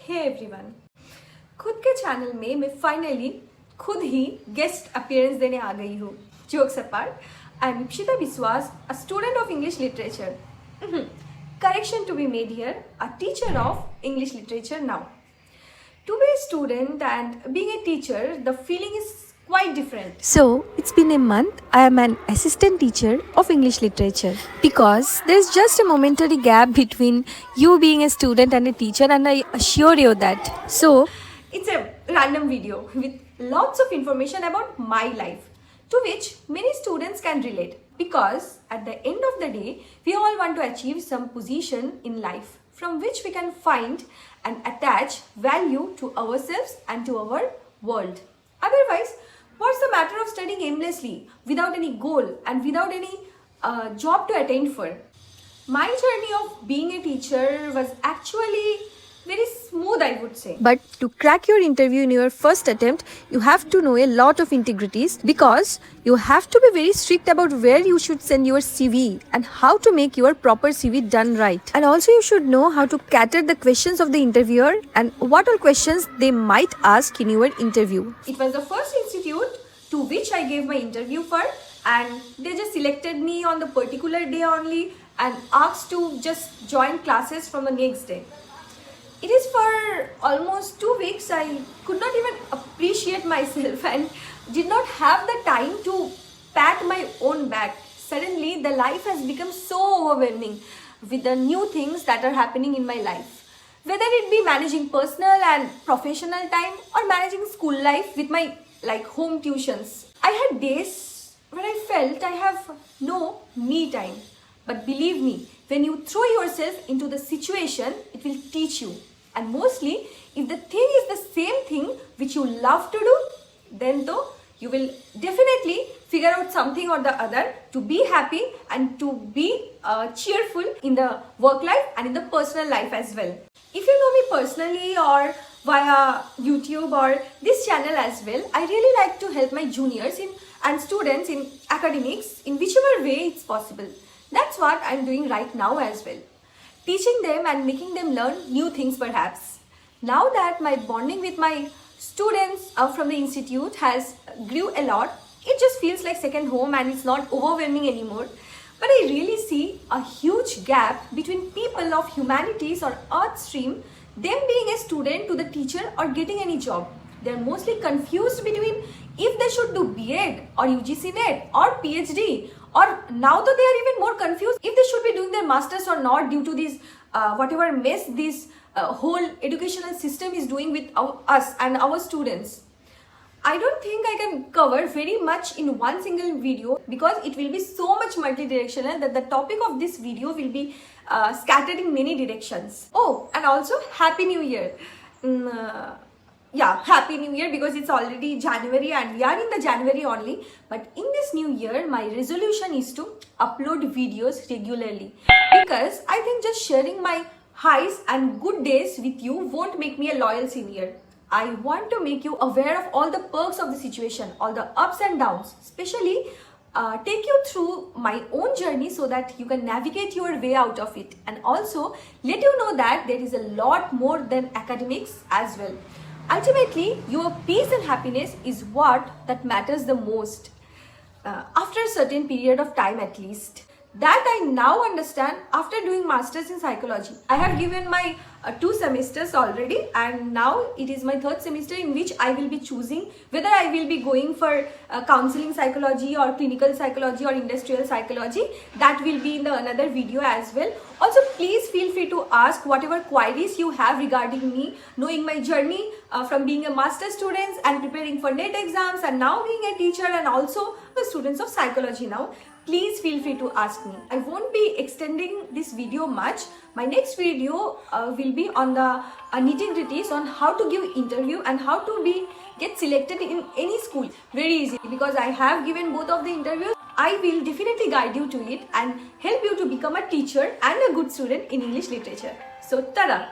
Hey everyone, खुद के channel में मैं फाइनली खुद ही गेस्ट अपीयरेंस देने आ गई हूँ. Jokes apart, I am Ipshita Biswas, a student of English literature. Correction to be made here, a teacher of English literature now. To be a student and being a teacher, the feeling is quite different. So, it's been a month. I am an assistant teacher of English literature because there's just a momentary gap between you being a student and a teacher, and I assure you that. So, It's a random video with lots of information about my life, to which many students can relate, because at the end of the day, we all want to achieve some position in life from which we can find and attach value to ourselves and to our world. Otherwise, what's the matter of studying aimlessly without any goal and without any job to attain for? My journey of being a teacher was actually very smooth, I would say. but to crack your interview in your first attempt, you have to know a lot of integrities because you have to be very strict about where you should send your CV and how to make your proper CV done right. And also, you should know how to cater the questions of the interviewer and what all questions they might ask in your interview. It was the first institute to which I gave my interview for, and they just selected me on the particular day only and asked to just join classes from the next day. It is for almost 2 weeks I could not even appreciate myself and did not have the time to pat my own back. Suddenly, the life has become so overwhelming with the new things that are happening in my life. Whether it be managing personal and professional time or managing school life with my home tuitions. I had days where I felt I have no me time. But believe me, when you throw yourself into the situation, it will teach you. And mostly, if the thing is the same thing which you love to do, then though you will definitely figure out something or the other to be happy and to be cheerful in the work life and in the personal life as well. If you know me personally or via YouTube or this channel as well, I really like to help my juniors and students in academics in whichever way it's possible. That's what I'm doing right now as well. Teaching them and making them learn new things perhaps. Now that my bonding with my students from the institute has grew a lot, it just feels like second home and it's not overwhelming anymore. But I really see a huge gap between people of humanities or art stream, them being a student to the teacher or getting any job. They're mostly confused between if they should do B.Ed or UGC NET or PhD, or now that they are even more confused if they should be doing their masters or not due to this whatever mess this whole educational system is doing with us and our students. I don't think I can cover very much in one single video because it will be so much multi-directional that the topic of this video will be scattered in many directions. Oh, and also Happy New Year. Yeah, Happy New Year because it's already January and we are in the January only. But in this new year, my resolution is to upload videos regularly because I think just sharing my highs and good days with you won't make me a loyal senior. I want to make you aware of all the perks of the situation, all the ups and downs, especially take you through my own journey so that you can navigate your way out of it, and also let you know that there is a lot more than academics as well. Ultimately, your peace and happiness is what that matters the most. After a certain period of time at least. That I now understand after doing masters in psychology. I have given my 2 semesters already, and now it is my 3rd semester in which I will be choosing whether I will be going for counseling psychology or clinical psychology or industrial psychology. That will be in the another video as well. Also, please feel free to ask whatever queries you have regarding me, knowing my journey from being a master student and preparing for NET exams and now being a teacher and also the students of psychology now. Please feel free to ask me. I won't be extending this video much. My next video will be on the nitty-gritties on how to give interview and how to get selected in any school. Very easy because I have given both of the interviews. I will definitely guide you to it and help you to become a teacher and a good student in English literature. So, tada!